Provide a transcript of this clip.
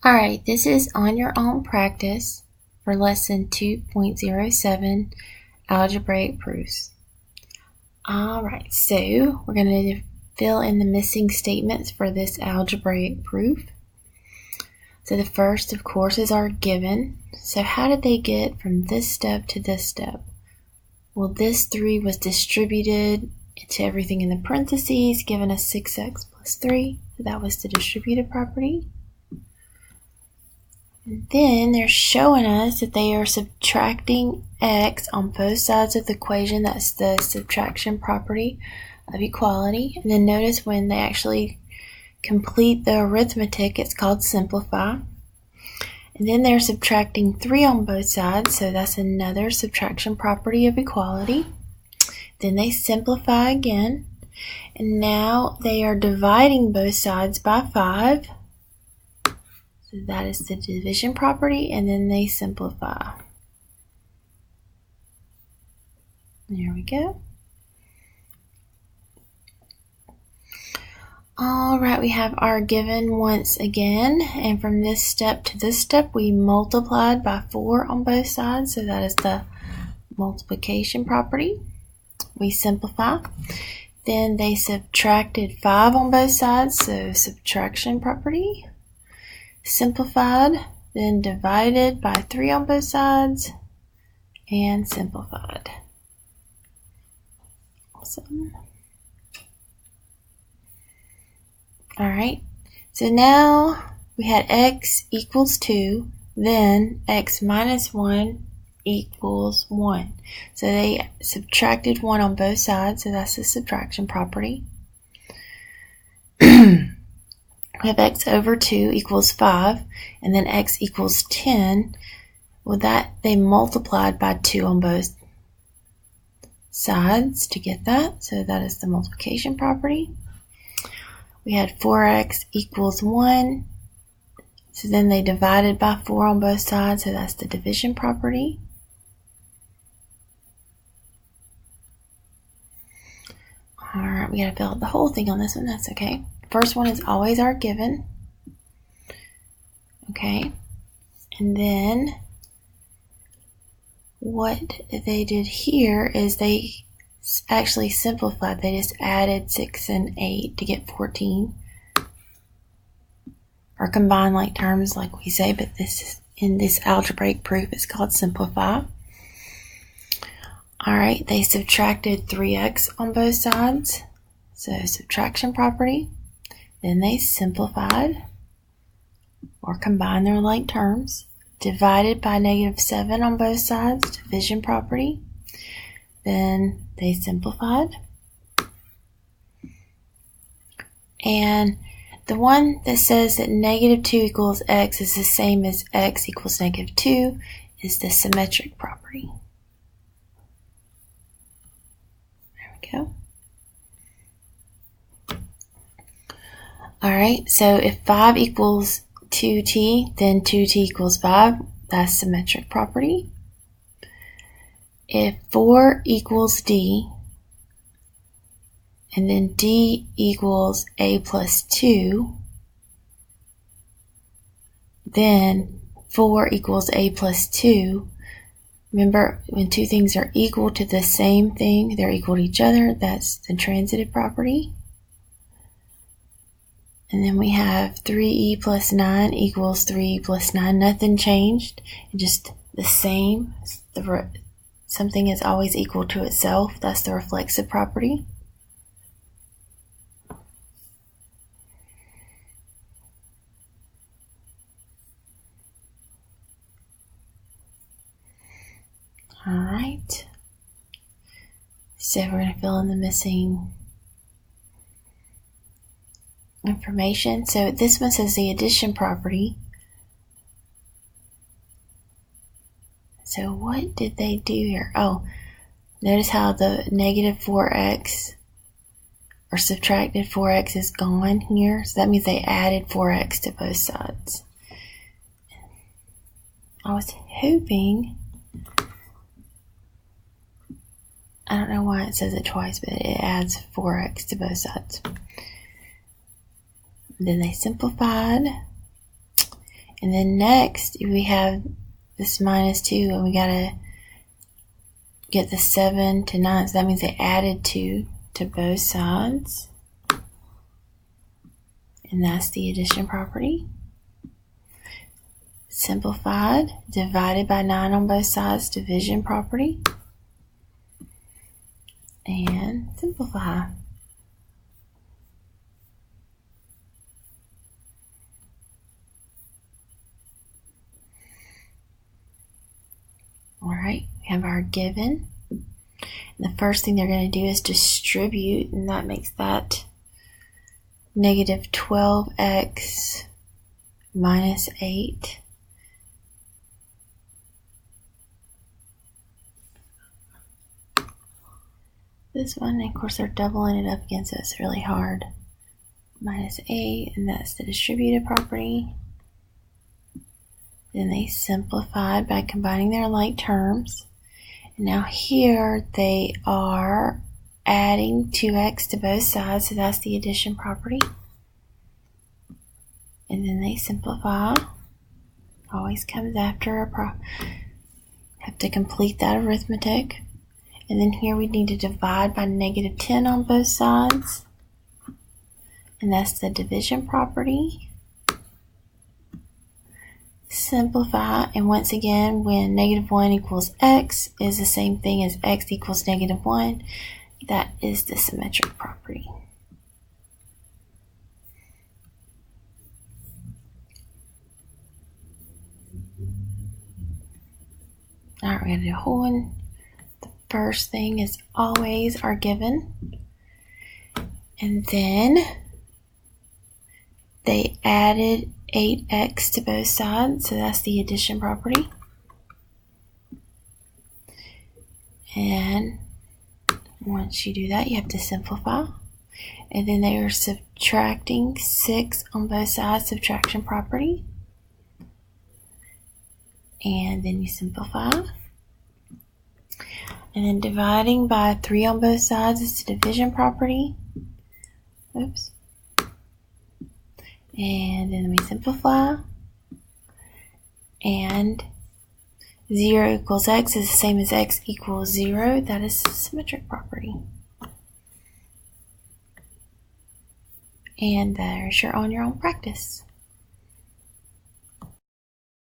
Alright, this is on your own practice for lesson 2.07 algebraic proofs. Alright, so we're going to fill in the missing statements for this algebraic proof. So the first, of course, is our given. So how did they get from this step to this step? Well, this 3 was distributed to everything in the parentheses, giving us 6x plus 3. So that was the distributed property. Then they're showing us that they are subtracting x on both sides of the equation. That's the subtraction property of equality. And then notice when they actually complete the arithmetic, it's called simplify. And then they're subtracting 3 on both sides, so that's another subtraction property of equality. Then they simplify again. And now they are dividing both sides by 5. So that is the division property, and then they simplify. There we go. Alright, we have our given once again, and from this step to this step we multiplied by 4 on both sides, so that is the multiplication property. We simplify. Then they subtracted 5 on both sides, so subtraction property. Simplified, then divided by 3 on both sides, and simplified. Awesome. Alright, so now we had x equals 2, then x minus 1 equals 1. So they subtracted 1 on both sides, so that's the subtraction property. We have x over 2 equals 5, and then x equals 10. Well, that they multiplied by 2 on both sides to get that, so that is the multiplication property. We had 4x equals 1, so then they divided by 4 on both sides, so that's the division property. Alright, we gotta fill out the whole thing on this one, that's okay. First one is always our given. Okay, and then what they did here is they actually simplified. They just added 6 and 8 to get 14. Or combined like terms like we say, but this is, in this algebraic proof, it's called simplify. Alright, they subtracted 3x on both sides, so subtraction property. Then they simplified, or combined their like terms, divided by -7 on both sides, division property. Then they simplified. And the one that says that -2 equals x is the same as x equals -2 is the symmetric property. There we go. Alright, so if 5 equals 2t, then 2t equals 5. That's symmetric property. If 4 equals d, and then d equals a plus 2, then 4 equals a plus 2. Remember, when two things are equal to the same thing, they're equal to each other. That's the transitive property. And then we have 3e plus 9 equals 3e plus 9. Nothing changed. Just the same. Something is always equal to itself. That's the reflexive property. Alright. So we're going to fill in the missing information. So this one says the addition property. So what did they do here? Oh, notice how the -4x or subtracted 4x is gone here. So that means they added 4x to both sides. I was hoping, I don't know why it says it twice, but it adds 4x to both sides. Then they simplified, And then next we have this minus 2, and we gotta get the 7 to 9, so that means they added 2 to both sides, and that's the addition property. Simplified, divided by 9 on both sides, division property, and simplify. Alright, we have our given. And the first thing they're going to do is distribute, and that makes that negative 12x minus 8. This one, of course, they're doubling it up against it. It's really hard. Minus 8, and that's the distributive property. Then they simplified by combining their like terms. And now here they are adding 2x to both sides, so that's the addition property. And then they simplify. Always comes after have to complete that arithmetic. And then here we need to divide by negative 10 on both sides. And that's the division property. Simplify, and once again, when negative 1 equals x is the same thing as x equals negative 1, that is the symmetric property. Alright, we're going to do a whole one. The first thing is always our given. And then they added 8x to both sides, so that's the addition property. And once you do that, you have to simplify. And then they are subtracting 6 on both sides, subtraction property. And then you simplify. And then dividing by 3 on both sides is the division property. Oops. And then we simplify. And 0 equals x is the same as x equals 0. That is the symmetric property. And there's your on your own practice.